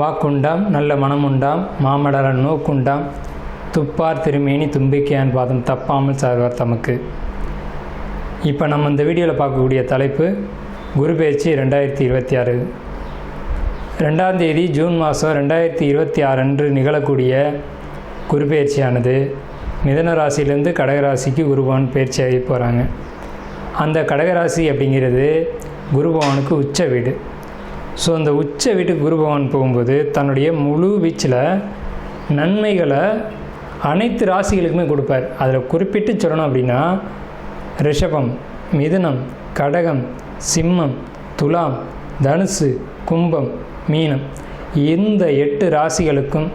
வாக்குண்டாம் நல்ல மனமுண்டாம் மாமடர நோக்குண்டாம் துப்பார் திருமேனி தும்பிக்கையான் பாதம் தப்பாமல் சார்வார் தமக்கு. இப்போ நம்ம இந்த வீடியோவில் பார்க்கக்கூடிய தலைப்பு குரு பெயர்ச்சி 2026. 2ஆம் தேதி ஜூன் மாதம் 2026 அன்று நிகழக்கூடிய குரு பெயர்ச்சியானது மிதன ராசியிலேருந்து கடகராசிக்கு குருபவன் பெயர்ச்சியாகி போகிறாங்க. அந்த கடகராசி அப்படிங்கிறது குருபவனுக்கு உச்ச வீடு. ஸோ அந்த உச்ச வீட்டுக்கு குருபவன் போகும்போது தன்னுடைய முழு வீச்சில் நன்மைகளை அனைத்து ராசிகளுக்குமே கொடுப்பார். அதில் குறிப்பிட்டு சொல்லணும் அப்படின்னா ரிஷபம், மிதுனம், கடகம், சிம்மம், துலாம், தனுசு, கும்பம், மீனம் இந்த 8 ராசிகளுக்கும்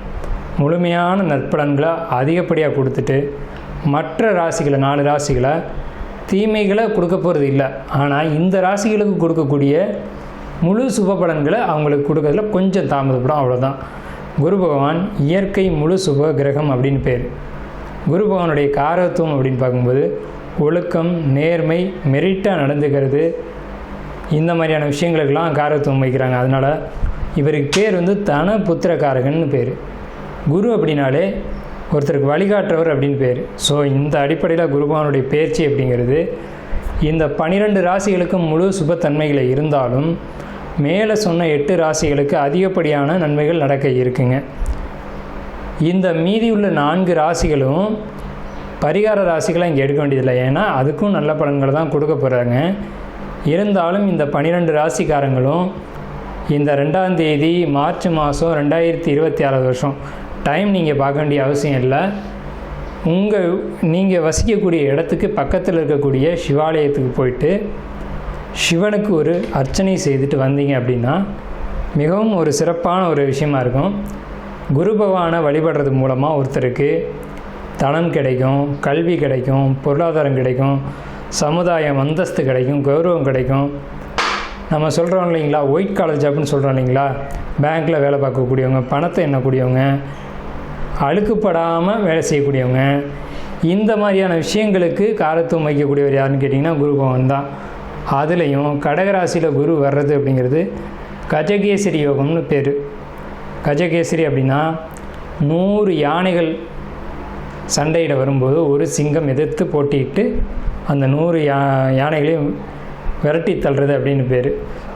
முழுமையான நற்பலன்களை அதிகப்படியாக கொடுத்துட்டு மற்ற ராசிகளை 4 ராசிகளை தீமைகளை கொடுக்க போகிறது இல்லை. ஆனால் இந்த ராசிகளுக்கு கொடுக்கக்கூடிய முழு சுப பலன்களை அவங்களுக்கு கொடுக்கறதுல கொஞ்சம் தாமதப்படும், அவ்வளோதான். குரு பகவான் இயற்கை முழு சுப கிரகம் அப்படின்னு பேர். குரு பகவானுடைய காரகத்துவம் அப்படின்னு பார்க்கும்போது ஒழுக்கம், நேர்மை, மெரிட்டாக நடந்துக்கிறது, இந்த மாதிரியான விஷயங்களுக்கெல்லாம் காரகத்துவம் வைக்கிறாங்க. அதனால் இவருக்கு பேர் தன புத்திரக்காரகன்னு பேர். குரு அப்படின்னாலே ஒருத்தருக்கு வழிகாட்டுறவர் அப்படின்னு பேர். ஸோ இந்த அடிப்படையில் குருபகவானுடைய பெயர்ச்சி அப்படிங்கிறது இந்த 12 ராசிகளுக்கும் முழு சுபத்தன்மைகளை இருந்தாலும் மேலே சொன்ன 8 ராசிகளுக்கு அதிகப்படியான நன்மைகள் நடக்க இருக்குங்க. இந்த மீதியுள்ள 4 ராசிகளும் பரிகார ராசிகளை இங்கே எடுக்க வேண்டியதில்லை, ஏன்னா அதுக்கும் நல்ல பலன்களை தான் கொடுக்க போகிறாங்க. இருந்தாலும் இந்த 12 ராசிக்காரங்களும் இந்த 2ஆம் தேதி மார்ச் மாதம் 2026 வருஷம் டைம் நீங்கள் பார்க்க வேண்டிய அவசியம் இல்லை. நீங்கள் வசிக்கக்கூடிய இடத்துக்கு பக்கத்தில் இருக்கக்கூடிய சிவாலயத்துக்கு போயிட்டு சிவனுக்கு ஒரு அர்ச்சனை செய்துட்டு வந்தீங்க அப்படின்னா மிகவும் ஒரு சிறப்பான ஒரு விஷயமா இருக்கும். குரு பகவானை வழிபடுறது மூலமாக ஒருத்தருக்கு தனம் கிடைக்கும், கல்வி கிடைக்கும், பொருளாதாரம் கிடைக்கும், சமுதாயம் அந்தஸ்து கிடைக்கும், கௌரவம் கிடைக்கும். நம்ம சொல்கிறோம் இல்லைங்களா, ஒயிட் காலர் ஜாப்னு சொல்கிறோம் இல்லைங்களா, பேங்க்கில் வேலை பார்க்கக்கூடியவங்க, பணத்தை எண்ணக்கூடியவங்க, அழுக்குப்படாமல் வேலை செய்யக்கூடியவங்க, இந்த மாதிரியான விஷயங்களுக்கு காரத்துவம் வைக்கக்கூடியவர் யாருன்னு கேட்டிங்கன்னா குரு பகவான் தான். அதுலேயும் கடகராசியில் குரு வர்றது அப்படிங்கிறது கஜகேசரி யோகம்னு பேர். கஜகேசரி அப்படின்னா 100 யானைகள் சண்டையிட வரும்போது ஒரு சிங்கம் எதிர்த்து போட்டிட்டு அந்த 100 யானைகளையும் விரட்டி தள்ளுறது அப்படின்னு பேர்.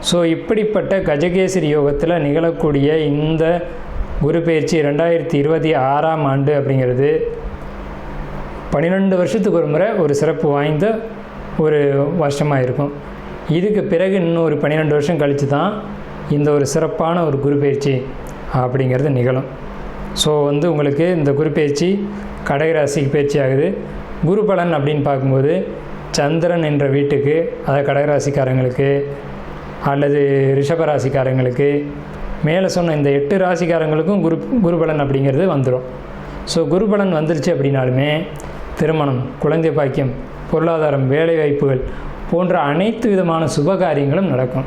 ஸோ இப்படிப்பட்ட கஜகேசரி யோகத்தில் நிகழக்கூடிய இந்த குரு பெயர்ச்சி 2026ஆம் ஆண்டு அப்படிங்கிறது 12 வருஷத்துக்கு ஒரு முறை ஒரு சிறப்பு வாய்ந்த ஒரு வருஷமாக இருக்கும். இதுக்கு பிறகு இன்னொரு 12 வருஷம் கழித்து தான் இந்த ஒரு சிறப்பான ஒரு குரு பெயர்ச்சி அப்படிங்கிறது நிகழும். ஸோ உங்களுக்கு இந்த குரு பெயர்ச்சி கடகராசிக்கு பயிற்சி ஆகுது. குரு பலன் அப்படின்னு பார்க்கும்போது சந்திரன் என்ற வீட்டுக்கு, அதாவது கடகராசிக்காரங்களுக்கு அல்லது ரிஷபராசிக்காரங்களுக்கு, மேலே சொன்ன இந்த 8 ராசிக்காரங்களுக்கும் குருபலன் அப்படிங்கிறது வந்துடும். ஸோ குருபலன் வந்துருச்சு அப்படின்னாலுமே திருமணம், குழந்தை பாக்கியம், பொருளாதாரம், வேலைவாய்ப்புகள் போன்ற அனைத்து விதமான சுபகாரியங்களும் நடக்கும்.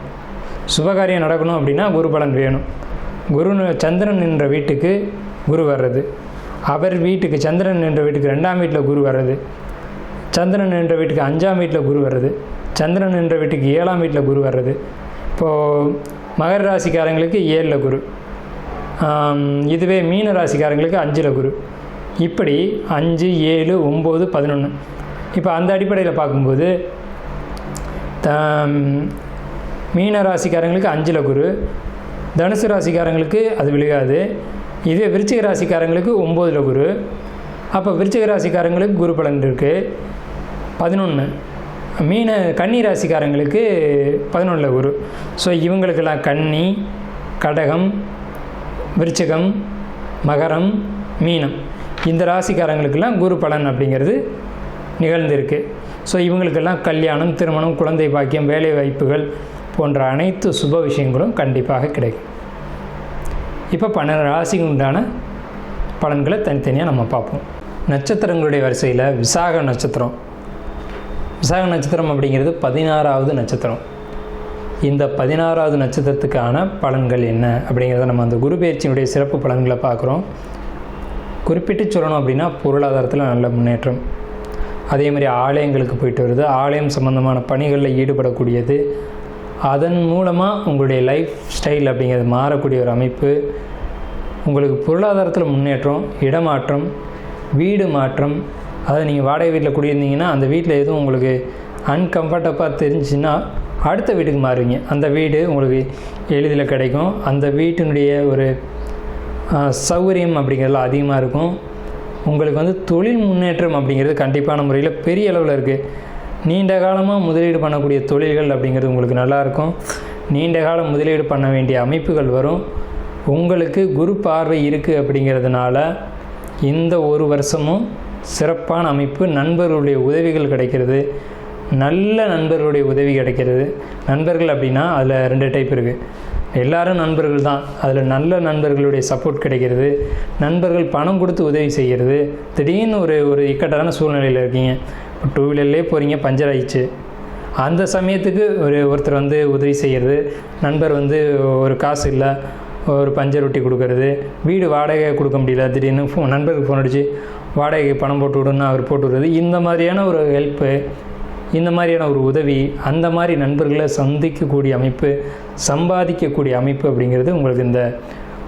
சுபகாரியம் நடக்கணும் அப்படின்னா குருபலன் வேணும். சந்திரன் என்ற வீட்டுக்கு குரு வர்றது, அவர் வீட்டுக்கு சந்திரன் என்ற வீட்டுக்கு 2ஆம் வீட்டில் குரு வர்றது, சந்திரன் என்ற வீட்டுக்கு 5ஆம் வீட்டில் குரு வர்றது, சந்திரன் என்ற வீட்டுக்கு 7ஆம் வீட்டில் குரு வர்றது. இப்போது மகர ராசிக்காரங்களுக்கு 7ல் குரு, இதுவே மீன ராசிக்காரங்களுக்கு 5ல் குரு, இப்படி 5, 7, 9, 11. இப்போ அந்த அடிப்படையில் பார்க்கும்போது மீன ராசிக்காரங்களுக்கு 5ல் குரு, தனுசு ராசிக்காரங்களுக்கு அது விழுகாது. இதுவே விருச்சிக ராசிக்காரங்களுக்கு 9ல் குரு. அப்போ விருச்சிக ராசிக்காரங்களுக்கு குரு பலன் இருக்குது 11. கன்னி ராசிக்காரங்களுக்கு 11ல் குரு. ஸோ இவங்களுக்கெல்லாம் கன்னி, கடகம், விருச்சிகம், மகரம், மீனம் இந்த ராசிக்காரங்களுக்கெல்லாம் குரு பலன் அப்படிங்கிறது நிகழ்ந்திருக்கு. ஸோ இவங்களுக்கெல்லாம் கல்யாணம், திருமணம், குழந்தை பாக்கியம், வேலை வாய்ப்புகள் போன்ற அனைத்து சுப விஷயங்களும் கண்டிப்பாக கிடைக்கும். இப்போ 12 ராசிக்கு உண்டான பலன்களை தனித்தனியாக நம்ம பார்ப்போம். நட்சத்திரங்களுடைய வரிசையில் விசாக நட்சத்திரம். விசாக நட்சத்திரம் அப்படிங்கிறது 16வது நட்சத்திரம். இந்த 16வது நட்சத்திரத்துக்கான பலன்கள் என்ன அப்படிங்கிறத நம்ம அந்த குரு பெயர்ச்சியினுடைய சிறப்பு பலன்களை பார்க்குறோம். குறிப்பிட்டு சொல்லணும் அப்படின்னா பொருளாதாரத்தில் நல்ல முன்னேற்றம், அதே மாதிரி ஆலயங்களுக்கு போயிட்டு வருது, ஆலயம் சம்பந்தமான பணிகளில் ஈடுபடக்கூடியது, அதன் மூலமாக உங்களுடைய லைஃப் ஸ்டைல் அப்படிங்கிறது மாறக்கூடிய ஒரு அமைப்பு, உங்களுக்கு பொருளாதாரத்தில் முன்னேற்றம், இடமாற்றம், வீடு மாற்றம். அதாவது நீங்கள் வாடகை வீட்டில் குடியிருந்தீங்கன்னா அந்த வீட்டில் எதுவும் உங்களுக்கு அன்கம்ஃபர்டபுளாக தெரிஞ்சுன்னா அடுத்த வீட்டுக்கு மாறுவீங்க. அந்த வீடு உங்களுக்கு எளிதில் கிடைக்கும். அந்த வீட்டினுடைய ஒரு சௌகரியம் அப்படிங்கிறதுல அதிகமாக இருக்கும். உங்களுக்கு வந்து தொழில் முன்னேற்றம் அப்படிங்கிறது கண்டிப்பான முறையில் பெரிய அளவில் இருக்குது. நீண்ட காலமாக முதலீடு பண்ணக்கூடிய தொழில்கள் அப்படிங்கிறது உங்களுக்கு நல்லாயிருக்கும். நீண்ட காலம் முதலீடு பண்ண வேண்டிய அமைப்புகள் வரும். உங்களுக்கு குரு பார்வை இருக்குது அப்படிங்கிறதுனால இந்த ஒரு வருஷமும் சிறப்பான அமைப்பு. நண்பர்களுடைய உதவிகள் கிடைக்கிறது, நல்ல நண்பர்களுடைய உதவி கிடைக்கிறது. நண்பர்கள் அப்படின்னா அதில் 2 டைப் இருக்குது. எல்லாரும் நண்பர்கள் தான், அதில் நல்ல நண்பர்களுடைய சப்போர்ட் கிடைக்கிறது. நண்பர்கள் பணம் கொடுத்து உதவி செய்கிறது. திடீர்னு ஒரு இக்கட்டான சூழ்நிலையில் இருக்கீங்க, 2 வீலர்லேயே போகிறீங்க, பஞ்சர் ஆயிடுச்சு. அந்த சமயத்துக்கு ஒருத்தர் வந்து உதவி செய்கிறது. நண்பர் வந்து ஒரு காசு இல்லை, ஒரு பஞ்சர் ஒட்டி கொடுக்கறது. வீடு வாடகை கொடுக்க முடியல, திடீர்னு நண்பருக்கு ஃபோன் அடித்து வாடகைக்கு பணம் போட்டு விடுன்னு அவர் போட்டு விடுறது. இந்த மாதிரியான ஒரு ஹெல்ப்பு, இந்த மாதிரியான ஒரு உதவி, அந்த மாதிரி நண்பர்களை சந்திக்கக்கூடிய அமைப்பு, சம்பாதிக்கக்கூடிய அமைப்பு அப்படிங்கிறது உங்களுக்கு இந்த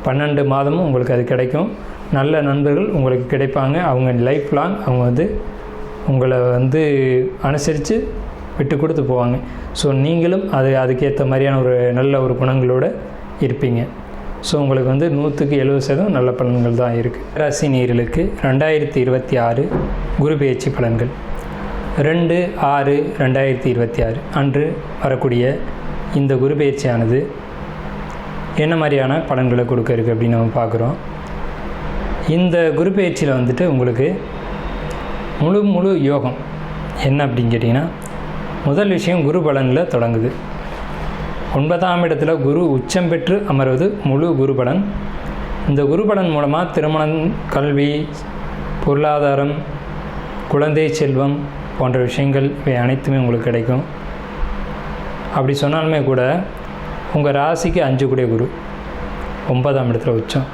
12 மாதமும் உங்களுக்கு அது கிடைக்கும். நல்ல நண்பர்கள் உங்களுக்கு கிடைப்பாங்க. அவங்க லைஃப் லாங் அவங்க வந்து உங்களை வந்து அனுசரித்து விட்டு கொடுத்து போவாங்க. ஸோ நீங்களும் அதுக்கேற்ற மாதிரியான ஒரு நல்ல ஒரு குணங்களோடு இருப்பீங்க. ஸோ உங்களுக்கு வந்து 100% நல்ல பலன்கள் தான் இருக்குது. ராசி நேயர்களுக்கு 2026 குரு பெயர்ச்சி பலன்கள் 2/6/2026 அன்று வரக்கூடிய இந்த குரு பெயர்ச்சியானது என்ன மாதிரியான பலன்களை கொடுக்க இருக்குது அப்படின்னு நம்ம பார்க்குறோம். இந்த குரு பெயர்ச்சியில் வந்துட்டு உங்களுக்கு முழு யோகம் என்ன அப்படின்னு கேட்டிங்கன்னா, முதல் விஷயம் குரு பலனில் தொடங்குது. 9ஆம் இடத்துல குரு உச்சம் பெற்று அமர்வது முழு குரு பலன். இந்த குரு பலன் மூலமாக திருமணம், கல்வி, பொருளாதாரம், குழந்தை செல்வம் போன்ற விஷயங்கள் இவை அனைத்துமே உங்களுக்கு கிடைக்கும். அப்படி சொன்னாலுமே கூட உங்கள் ராசிக்கு 5 கூடிய குரு 9ஆம் இடத்துல உச்சம்.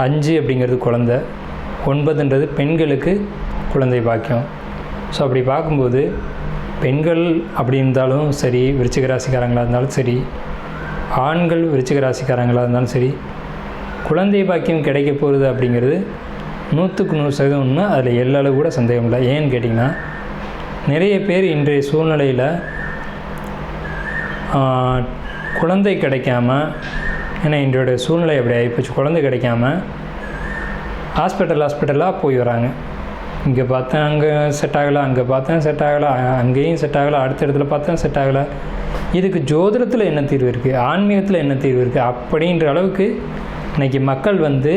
5 அப்படிங்கிறது குழந்தை, 9ன்றது பெண்களுக்கு குழந்தை பாக்கியம். ஸோ அப்படி பார்க்கும்போது பெண்கள் அப்படி இருந்தாலும் சரி, விருச்சிக ராசிக்காரங்களாக இருந்தாலும் சரி, ஆண்கள் விருச்சிக ராசிக்காரங்களாக இருந்தாலும் சரி, குழந்தை பாக்கியம் கிடைக்க போகிறது அப்படிங்கிறது 100% உண்மை. அதில் எல்லாரும் கூட சந்தேகம் இல்லை. ஏன்னு கேட்டிங்கன்னா, நிறைய பேர் இன்றைய சூழ்நிலையில் குழந்தை கிடைக்காம, ஏன்னா இன்றைய சூழ்நிலை அப்படி ஆகிப்போச்சு, குழந்தை கிடைக்காம ஹாஸ்பிட்டலாக போய் வராங்க. இங்கே பார்த்தேன் அங்கே செட் ஆகலை, அங்கே பார்த்தேன் செட் ஆகலை, அங்கேயும் செட் ஆகலை, அடுத்த இடத்துல பார்த்தேன் செட் ஆகலை. இதுக்கு ஜோதிடத்தில் என்ன தீர்வு இருக்குது, ஆன்மீகத்தில் என்ன தீர்வு இருக்குது அப்படின்ற அளவுக்கு இன்றைக்கி மக்கள் வந்து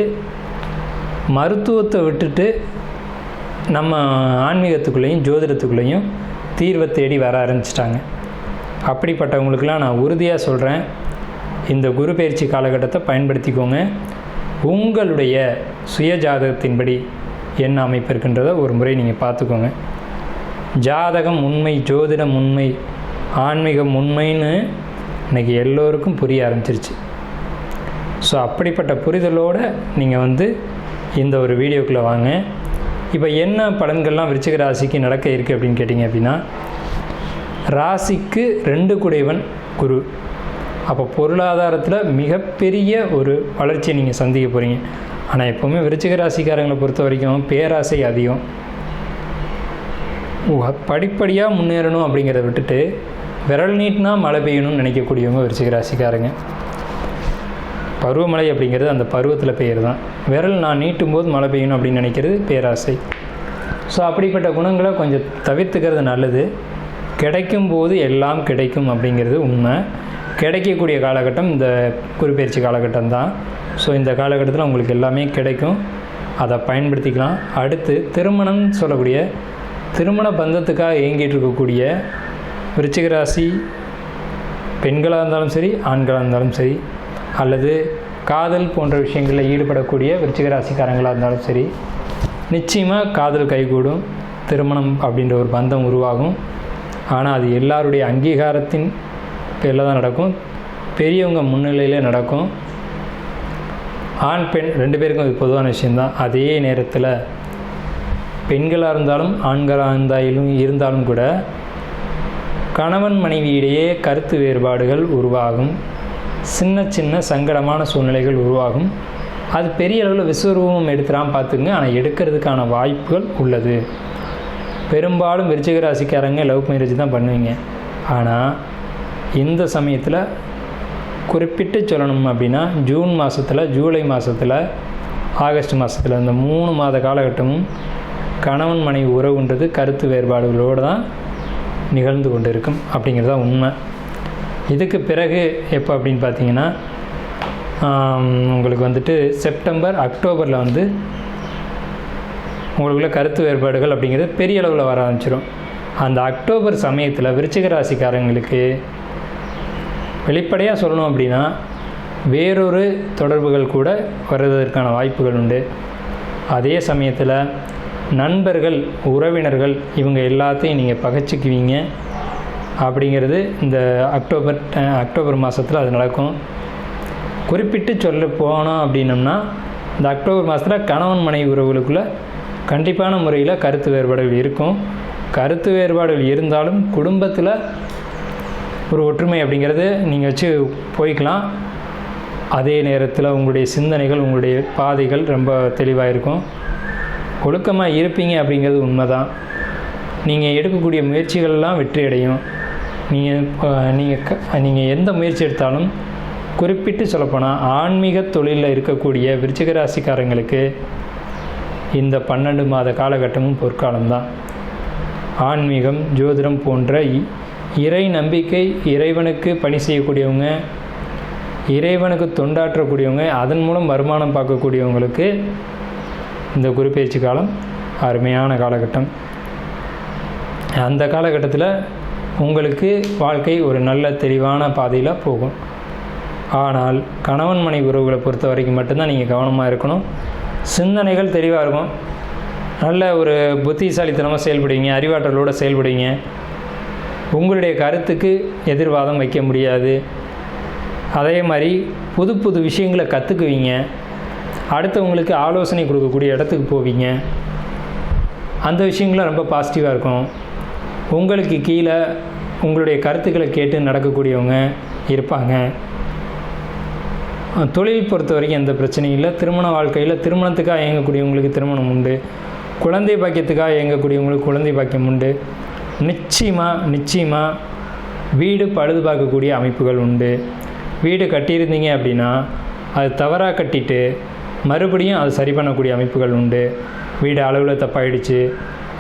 மருத்துவத்தை விட்டுட்டு நம்ம ஆன்மீகத்துக்குள்ளேயும் ஜோதிடத்துக்குள்ளேயும் தீர்வை தேடி வர ஆரம்பிச்சிட்டாங்க. அப்படிப்பட்டவங்களுக்கெல்லாம் நான் உறுதியாக சொல்கிறேன், இந்த குரு பெயர்ச்சி காலகட்டத்தை பயன்படுத்திக்கோங்க. உங்களுடைய சுய ஜாதகத்தின்படி என்ன அமைப்பு இருக்குன்றதை ஒரு முறை நீங்கள் பார்த்துக்கோங்க. ஜாதகம் உண்மை, ஜோதிடம் உண்மை, ஆன்மீகம் உண்மைன்னு இன்றைக்கி எல்லோருக்கும் புரிய ஆரம்பிச்சிருச்சு. ஸோ அப்படிப்பட்ட புரிதலோடு நீங்கள் வந்து இந்த ஒரு வீடியோக்குள்ளே வாங்க. இப்போ என்ன பலன்கள்லாம் விருச்சிக ராசிக்கு நடக்க இருக்குது அப்படின்னு கேட்டிங்க அப்படின்னா, ராசிக்கு 2 கூடையவன் குரு. அப்போ பொருளாதாரத்தில் மிகப்பெரிய ஒரு வளர்ச்சியை நீங்கள் சந்திக்க போகிறீங்க. ஆனால் எப்போவுமே விருச்சிக ராசிக்காரங்களை பொறுத்த வரைக்கும் பேராசை அதிகம். படிப்படியாக முன்னேறணும் அப்படிங்கிறத விட்டுட்டு விரல் நீட்டினா மழை பெய்யணும்னு நினைக்கக்கூடியவங்க விருச்சிக ராசிக்காரங்க. பருவமழை அப்படிங்கிறது அந்த பருவத்தில் பெய்யறது தான். விரல் நான் நீட்டும் போது மழை பெய்யணும் அப்படின்னு நினைக்கிறது பேராசை. ஸோ அப்படிப்பட்ட குணங்களை கொஞ்சம் தவிர்த்துக்கிறது நல்லது. கிடைக்கும் போது எல்லாம் கிடைக்கும் அப்படிங்கிறது உண்மை. கிடைக்கக்கூடிய காலகட்டம் இந்த குருப்பெயர்ச்சி காலகட்டம் தான். ஸோ இந்த காலகட்டத்தில் உங்களுக்கு எல்லாமே கிடைக்கும், அதை பயன்படுத்திக்கலாம். அடுத்து திருமணம் சொல்லக்கூடிய திருமண பந்தத்துக்காக இயங்கிட்டு இருக்கக்கூடிய விருச்சிக ராசி பெண்களாக இருந்தாலும் சரி, ஆண்களாக இருந்தாலும் சரி, அல்லது காதல் போன்ற விஷயங்களில் ஈடுபடக்கூடிய விருச்சிக ராசிக்காரங்களாக இருந்தாலும் சரி, நிச்சயமாக காதல் கைகூடும், திருமணம் அப்படின்ற ஒரு பந்தம் உருவாகும். ஆனால் அது எல்லாருடைய அங்கீகாரத்தின் பேரில் தான் நடக்கும், பெரியவங்க முன்னிலையில் நடக்கும். ஆண் பெண் 2 பேருக்கும் அது பொதுவான விஷயந்தான். அதே நேரத்தில் பெண்களாக இருந்தாலும் ஆண்களாக இருந்தாலும் கூட கணவன் மனைவியிடையே கருத்து வேறுபாடுகள் உருவாகும், சின்ன சின்ன சங்கடமான சூழ்நிலைகள் உருவாகும். அது பெரிய அளவில் விஸ்வரூபம் எடுத்துடாமல் பார்த்துங்க. ஆனால் எடுக்கிறதுக்கான வாய்ப்புகள் உள்ளது. பெரும்பாலும் விருச்சிக ராசிக்காரங்க லவ் மேரேஜ் தான் பண்ணுவீங்க. ஆனால் இந்த சமயத்தில் குறிப்பிட்டு சொல்லணும் அப்படின்னா ஜூன் மாதத்தில், ஜூலை மாதத்தில், ஆகஸ்ட் மாதத்தில் இந்த 3 மாத காலகட்டமும் கணவன் மனைவி உறவுன்றது கருத்து வேறுபாடுகளோடு தான் நிகழ்ந்து கொண்டு இருக்கும் அப்படிங்கிறது தான் உண்மை. இதுக்கு பிறகு எப்போ அப்படின்னு பார்த்தீங்கன்னா உங்களுக்கு வந்துட்டு செப்டம்பர், அக்டோபரில் வந்து உங்களுக்குள்ள கருத்து வேறுபாடுகள் அப்படிங்கிறது பெரிய அளவில் வர ஆரம்பிச்சிடும். அந்த அக்டோபர் சமயத்தில் விருச்சிக ராசிக்காரங்களுக்கு வெளிப்படையாக சொல்லணும் அப்படின்னா வேறொரு தொடர்புகள் கூட வருவதற்கான வாய்ப்புகள் உண்டு. அதே சமயத்தில் நண்பர்கள், உறவினர்கள் இவங்க எல்லாத்தையும் நீங்கள் பகைச்சிக்குவீங்க அப்படிங்கிறது இந்த அக்டோபர் மாதத்தில் அது நடக்கும். குறிப்பிட்டு சொல்ல போனோம் அப்படின்னம்னா இந்த அக்டோபர் மாதத்தில் கணவன் மனைவி உறவுகளுக்குள்ளே கண்டிப்பான முறையில் கருத்து வேறுபாடுகள் இருக்கும். கருத்து வேறுபாடுகள் இருந்தாலும் குடும்பத்தில் ஒரு ஒற்றுமை அப்படிங்கிறது நீங்கள் வச்சு போய்க்கலாம். அதே நேரத்தில் உங்களுடைய சிந்தனைகள், உங்களுடைய பாதைகள் ரொம்ப தெளிவாக இருக்கும். ஒழுக்கமாக இருப்பீங்க அப்படிங்கிறது உண்மை தான். நீங்கள் எடுக்கக்கூடிய முயற்சிகள்லாம் வெற்றி அடையும். நீங்கள் எந்த முயற்சி எடுத்தாலும் குறிப்பிட்டு சொல்லப்போனால் ஆன்மீக தொழிலில் இருக்கக்கூடிய விருச்சிக ராசிக்காரங்களுக்கு இந்த 12 மாத காலகட்டமும் பொற்காலம்தான். ஆன்மீகம், ஜோதிடம் போன்ற இறை நம்பிக்கை, இறைவனுக்கு பணி செய்யக்கூடியவங்க, இறைவனுக்கு தொண்டாற்றக்கூடியவங்க, அதன் மூலம் வருமானம் பார்க்கக்கூடியவங்களுக்கு இந்த குருப்பெயர்ச்சி காலம் அருமையான காலகட்டம். அந்த காலகட்டத்தில் உங்களுக்கு வாழ்க்கை ஒரு நல்ல தெளிவான பாதையில் போகும். ஆனால் கணவன் மனைவி உறவுகளை பொறுத்த வரைக்கும் மட்டும்தான் நீங்கள் கவனமாக இருக்கணும். சிந்தனைகள் தெளிவாக இருக்கும். நல்ல ஒரு புத்திசாலித்தனமாக செயல்படுவீங்க, அறிவாற்றலோடு செயல்படுவீங்க. உங்களுடைய கருத்துக்கு எதிர்வாதம் வைக்க முடியாது. அதே மாதிரி புது புது விஷயங்களை கற்றுக்குவீங்க. அடுத்தவங்களுக்கு ஆலோசனை கொடுக்கக்கூடிய இடத்துக்கு போவீங்க. அந்த விஷயங்களும் ரொம்ப பாசிட்டிவாக இருக்கும். உங்களுக்கு கீழே உங்களுடைய கருத்துக்களை கேட்டு நடக்கக்கூடியவங்க இருப்பாங்க. தொழில் பொறுத்த வரைக்கும் எந்த பிரச்சனையும் இல்லை. திருமண வாழ்க்கையில் திருமணத்துக்காக இயங்கக்கூடியவங்களுக்கு திருமணம் உண்டு. குழந்தை பாக்கியத்துக்காக இயங்கக்கூடியவங்களுக்கு குழந்தை பாக்கியம் உண்டு. நிச்சயமாக வீடு பழுது பார்க்கக்கூடிய அமைப்புகள் உண்டு. வீடு கட்டியிருந்தீங்க அப்படின்னா அது தவறாக கட்டிட்டு மறுபடியும் அது சரி பண்ணக்கூடிய அமைப்புகள் உண்டு. வீடு அளவில் தப்பாயிடுச்சு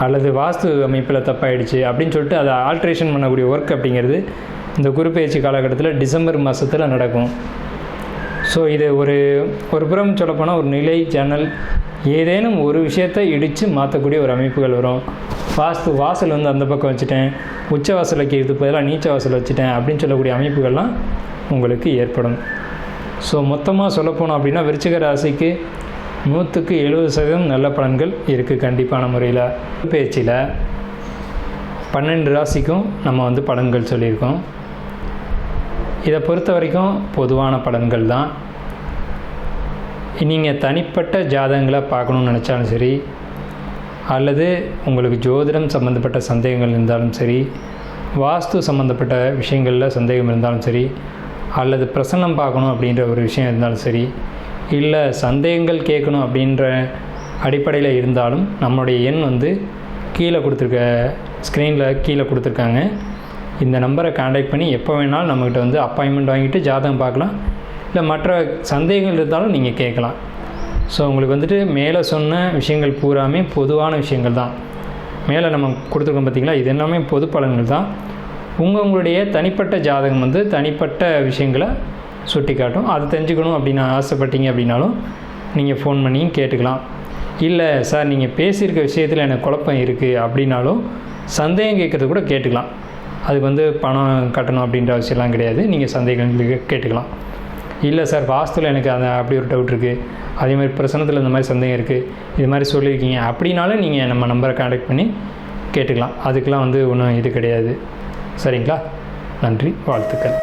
அல்லது வாஸ்து அமைப்பில் தப்பாயிடுச்சு அப்படின்னு சொல்லிட்டு அதை ஆல்ட்ரேஷன் பண்ணக்கூடிய ஒர்க் அப்படிங்கிறது இந்த குருப்பெயர்ச்சி காலகட்டத்தில் டிசம்பர் மாதத்தில் நடக்கும். ஸோ இது ஒரு புறம் சொல்லப்போனால் ஒரு நிலை ஜன்னல் ஏதேனும் ஒரு விஷயத்தை இடித்து மாற்றக்கூடிய ஒரு அமைப்புகள் வரும். வாசல் வந்து அந்த பக்கம் வச்சுட்டேன், உச்ச வாசல் வைக்கிறதுக்கு பதிலாக நீச்ச வாசல் வச்சுட்டேன் அப்படின்னு சொல்லக்கூடிய அமைப்புகள்லாம் உங்களுக்கு ஏற்படும். ஸோ மொத்தமாக சொல்லப்போனோம் அப்படின்னா விருச்சிக ராசிக்கு 100% நல்ல பலன்கள் இருக்குது கண்டிப்பான முறையில். பேச்சில் 12 ராசிக்கும் நம்ம வந்து பலன்கள் சொல்லியிருக்கோம். இதை பொறுத்த வரைக்கும் பொதுவான பலன்கள் தான். நீங்கள் தனிப்பட்ட ஜாதகங்களை பார்க்கணுன்னு நினச்சாலும் சரி, அல்லது உங்களுக்கு ஜோதிடம் சம்மந்தப்பட்ட சந்தேகங்கள் இருந்தாலும் சரி, வாஸ்து சம்மந்தப்பட்ட விஷயங்களில் சந்தேகம் இருந்தாலும் சரி, அல்லது பிரசன்னம் பார்க்கணும் அப்படின்ற ஒரு விஷயம் இருந்தாலும் சரி, இல்லை சந்தேகங்கள் கேட்கணும் அப்படின்ற அடிப்படையில் இருந்தாலும் நம்மளுடைய எண் வந்து கீழே கொடுத்துருக்க ஸ்க்ரீனில் கீழே கொடுத்துருக்காங்க. இந்த நம்பரை கான்டாக்ட் பண்ணி எப்போ வேணாலும் நம்மக்கிட்ட வந்து அப்பாயின்மெண்ட் வாங்கிட்டு ஜாதகம் பார்க்கலாம். இல்லை மற்ற சந்தேகங்கள் இருந்தாலும் நீங்கள் கேட்கலாம். ஸோ உங்களுக்கு வந்துட்டு மேலே சொன்ன விஷயங்கள் பூராமே பொதுவான விஷயங்கள் தான். மேலே நம்ம கொடுத்துருக்கோம் பார்த்திங்களா, இது எல்லாமே பொது பலன்கள் தான். உங்களுடைய தனிப்பட்ட ஜாதகம் வந்து தனிப்பட்ட விஷயங்களை சுட்டி காட்டும். அதை தெரிஞ்சுக்கணும் அப்படின்னு ஆசைப்பட்டீங்க அப்படின்னாலும் நீங்கள் ஃபோன் பண்ணி கேட்டுக்கலாம். இல்லை சார் நீங்கள் பேசியிருக்க விஷயத்தில் எனக்கு குழப்பம் இருக்குது அப்படின்னாலும் சந்தேகம் கேட்குறது கூட கேட்டுக்கலாம். அதுக்கு வந்து பணம் கட்டணும் அப்படின்ற அவசியம்லாம் கிடையாது. நீங்கள் சந்தேகங்களுக்கு கேட்டுக்கலாம். இல்லை சார் வாஸ்துவில் எனக்கு அப்படி ஒரு டவுட் இருக்குது, அதே மாதிரி பிரசனத்தில் இந்த மாதிரி சந்தேகம் இருக்குது, இது மாதிரி சொல்லியிருக்கீங்க அப்படின்னாலும் நீங்கள் நம்ம நம்பரை கான்டாக்ட் பண்ணி கேட்டுக்கலாம். அதுக்கெலாம் வந்து ஒன்றும் இது கிடையாது. சரிங்களா? நன்றி, வாழ்த்துக்கள்.